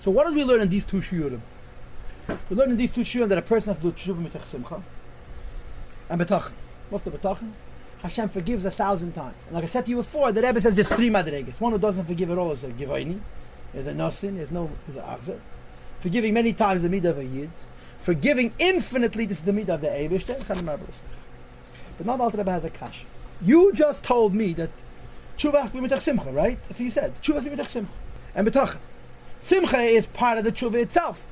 So what did we learn in these two shiurim? We learned in these two shiurim that a person has to do tshuva mitach simcha and betachin. What's the betachin? Hashem forgives 1,000 times. And like I said to you before, the Rebbe says there's 3 madregas. One who doesn't forgive at all is a givaini. There's a nosin. There's a achzer. Forgiving many times the midah of a yid. Forgiving infinitely, this is the midah of the Eibishter. But not all the Rebbe has a kash. You just told me that tshuva has to be mitach simcha, right? That's what you said. Tshuva has to be mitach simcha. And betachin. Simcha is part of the tshuva itself.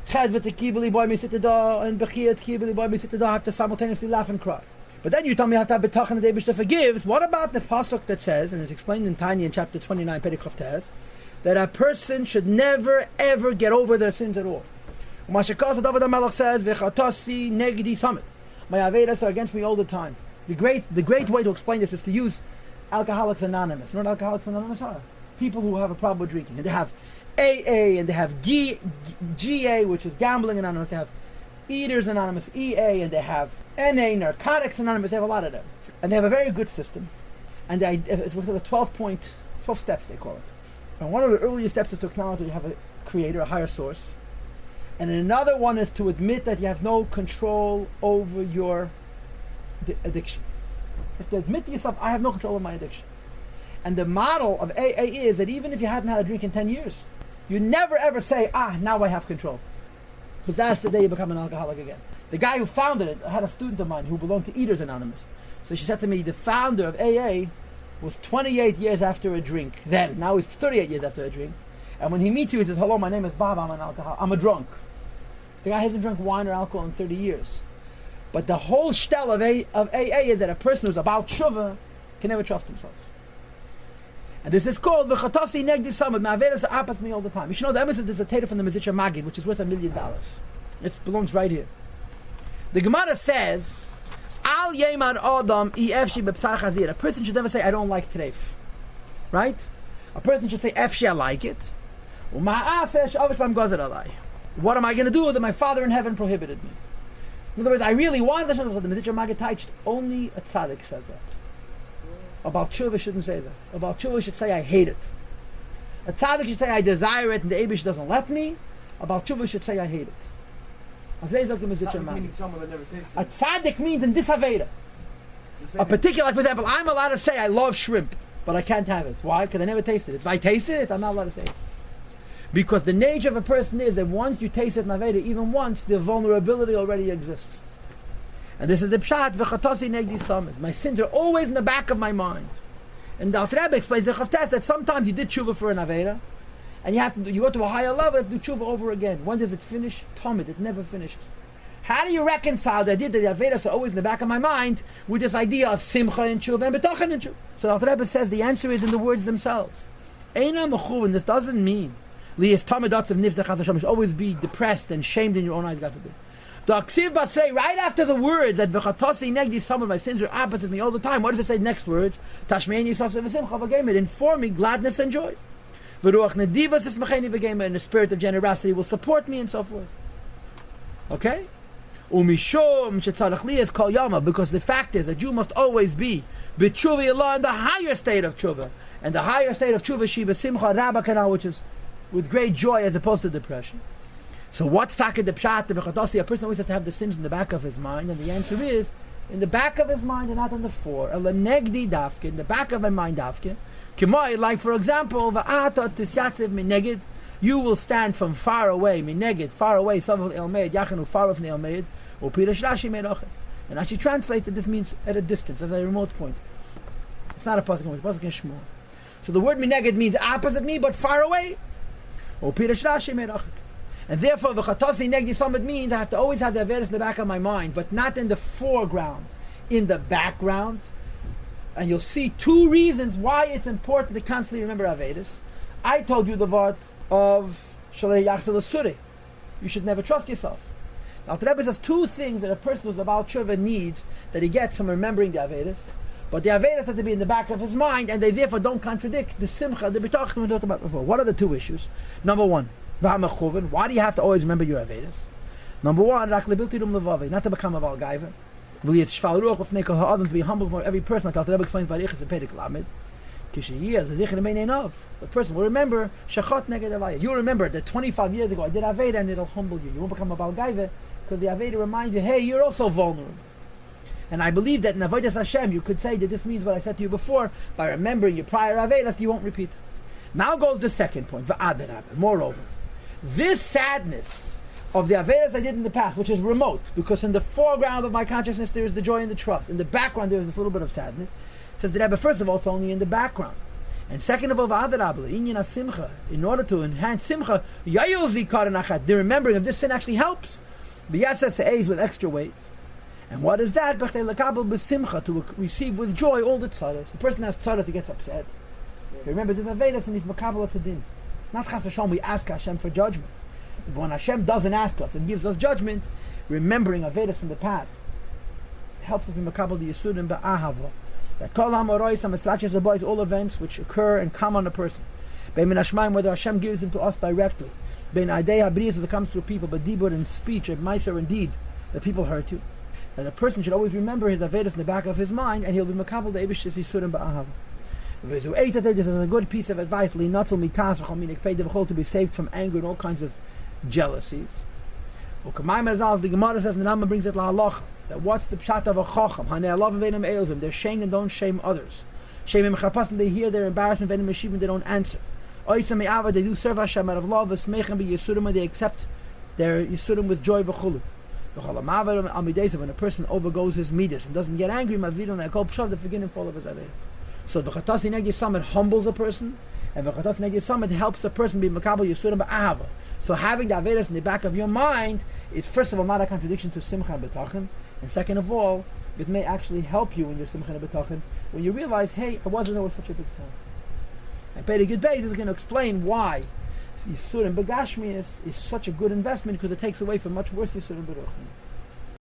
Chedvet kibeli boy misitida and bechiyat kibeli boy misitida have to simultaneously laugh and cry. But then you tell me you have to have betachin the Eibishter forgives. What about the pasuk that says, and it's explained in Tanya in chapter 29, Perikov Tez, that a person should never ever get over their sins at all. Mashakaz David HaMelech says, "V'chatasi negdi summit." My avedas are against me all the time. The great way to explain this is to use Alcoholics Anonymous. You know what Alcoholics Anonymous are? People who have a problem with drinking, and they have AA, and they have GA, which is Gambling Anonymous. They have Eaters Anonymous, EA, and they have NA, Narcotics Anonymous. They have a lot of them, and they have a very good system. And it's with the 12 steps they call it. And one of the earliest steps is to acknowledge that you have a creator, a higher source. And another one is to admit that you have no control over your addiction. You have to admit to yourself, I have no control over my addiction. And the model of AA is that even if you hadn't had a drink in 10 years, you never ever say, now I have control. Because that's the day you become an alcoholic again. The guy who founded it, I had a student of mine who belonged to Eaters Anonymous. So she said to me, the founder of AA was 28 years after a drink then. Now he's 38 years after a drink. And when he meets you, he says, hello, my name is Bob, I'm an alcoholic. I'm a drunk. The guy hasn't drunk wine or alcohol in 30 years. But the whole shtel of AA is that a person who's about tshuva can never trust himself. And this is called v'chatasi negdi samad. Ma'avedas apas me all the time. You should know the emphasis is a tater from the Mezritcher Maggid, which is worth $1 million. It belongs right here. The Gemara says, Al yemar adam efshi bepsar chazir. A person should never say, I don't like treif. Right? A person should say, efshi, I like it. What am I going to do that my Father in heaven prohibited me? In other words, I really want the Mezritcher Maggid touched. Only a tzaddik says that. About tshuva shouldn't say that. About tshuva should say I hate it. A tzaddik should say I desire it and the Eibush doesn't let me. About tshuva should say I hate it. A tzaddik means in this Aveda. A particular, like for example, I'm allowed to say I love shrimp, but I can't have it. Why? Because I never tasted it. If I tasted it, I'm not allowed to say it. Because the nature of a person is that once you taste it in Aveda, even once, the vulnerability already exists. And this is the pshat, v'chatasi negdi samid. My sins are always in the back of my mind. And the Alter Rebbe explains that sometimes you did tshuva for an Aveda, and you go to a higher level, you have to do tshuva over again. When does it finish? Tomid, it never finishes. How do you reconcile the idea that the Avedas are always in the back of my mind with this idea of simcha and tshuva and betachin and tshuva? So the Alter Rebbe says the answer is in the words themselves. Eina mechuvin, this doesn't mean li'es tamidats of nifzach hashem, always be depressed and shamed in your own eyes, God forbid. The Aksiv Bat say right after the words that v'chatasi negdi samad, my sins are opposite me all the time. What does it say next words? Tashmein yisas v'simcha v'gemer, inform me gladness and joy. V'ruach nedivas esmacheni v'gemer, and the spirit of generosity will support me and so forth. Okay? Umishom shetzarach liyas kol yama, because the fact is a Jew must always be b'tshuva Allah in the higher state of tshuva, and the higher state of tshuva she b'simcha rabba kanal, which is with great joy as opposed to depression. So what's taka the pshat, the v'chatasi? A person always has to have the sins in the back of his mind, and the answer is in the back of his mind and not in the fore. Ela negdi dafke, in the back of my mind dafke. Kimoi, like for example, va'ata tisyatziv minegid, you will stand from far away, minegid, far away, savav elmeid, yachanu, far away from the elmeid, or pirish rashi meidochet. And actually translated, this means at a distance, at a remote point. It's not a pasuk, it's a pasuk in Shmuel. So the word minegid means opposite me, but far away. Or pirish rashi meidochet. And therefore, v'chatasi negdi samad means I have to always have the Avedas in the back of my mind, but not in the foreground, in the background. And you'll see 2 reasons why it's important to constantly remember Avedas. I told you the word of Shalei Yachzel Asuri. You should never trust yourself. Now, the Rebbe says 2 things that a person who's about tshuva needs that he gets from remembering the Avedas. But the Avedas have to be in the back of his mind, and they therefore don't contradict the simcha, the bitachon we talked about before. What are the 2 issues? Number 1. Why do you have to always remember your Avedas? Number 1, not to become a Valgaiva. To be humble for every person, like the Rebbe explains by Ichas and Perek Lamed. The person will remember shachot neged avaya. You remember that 25 years ago I did aveda, and it'll humble you. You won't become a balgaive because the aveda reminds you, hey, you're also vulnerable. And I believe that in avodas Hashem you could say that this means what I said to you before, by remembering your prior avedas you won't repeat. Now goes the second point. Moreover, this sadness of the avedas I did in the past, which is remote, because in the foreground of my consciousness there is the joy and the trust. In the background there is this little bit of sadness. Says the Rebbe, first of all, it's only in the background. And second of all, in order to enhance simcha, the remembering of this sin actually helps. With extra weight. And what is that? To receive with joy all the tzaras. The person has tzaras, he gets upset. He remembers his avedas and he's makabel to din. Not chas v'shalom, we ask Hashem for judgment. But when Hashem doesn't ask us and gives us judgment, remembering avedas from the past helps us be makabel the yisudim ba'ahava. That kol ha'morois ha'misrachas ha'bois, all events which occur and come on a person. Bein min hashmayim, whether Hashem gives them to us directly. Bein adei ha'briyas, whether it comes through people, but dibur in speech, and meiser in deed, that people hurt you. That a person should always remember his avedas in the back of his mind, and he'll be makabel the eibish's yisudim ba'ahava. This is a good piece of advice, to be saved from anger and all kinds of jealousies. The Gemara says, and the Rambam brings it la that what's the pshat of a chacham? They're shamed and don't shame others. They hear their embarrassment and they don't answer. They do serve Hashem out of love, and they accept their yisurim with joy. When a person overgoes his midas and doesn't get angry, they forgive him for all of his avedas. So the V'chatas Neg Yisam, it humbles a person, and the V'chatas Neg Yisam, it helps a person be makabel yisurim ba'ahava. So having the avedas in the back of your mind is first of all not a contradiction to simcha and betachin, and second of all, it may actually help you in your simcha and betachin when you realize, hey, I wasn't always such a big tzad. And Peri Gud Beis is going to explain why yisurim begashmius is such a good investment, because it takes away from much worse yisurim beruchnius.